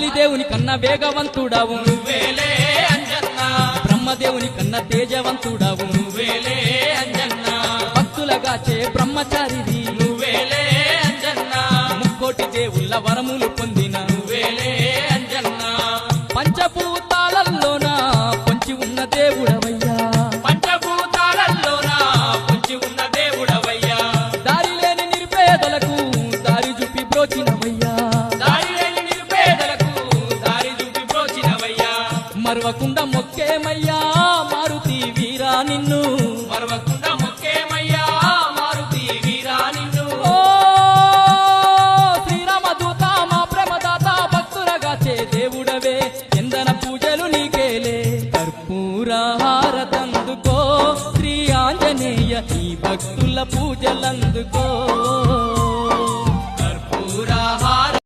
గాలిదేవుని కన్నా వేగవంతుడవు నువ్వేలే అంజన్న బ్రహ్మదేవుని కన్నా తేజవంతుడవు నువ్వేలే అంజన్న భక్తులగాచే బ్రహ్మచారివి నువ్వేలే అంజన్న ముక్కోటి దేవుళ్ళ వరములు పొందిన నువ్వేలే అంజన్న పంచభూతాలలోన పొంచి ఉన్న దేవుడవయ్యా పంచభూతాలలోన పొంచి ఉన్న దేవుడవయ్యా దారి లేని నిర్పేదలకు దారి చూపి బ్రోచినవయ్యా దారి లేని నిరుపేదలకు దారి చూపి బ్రోచినవయ్యా మరవకుండా మొక్కేమయ్యా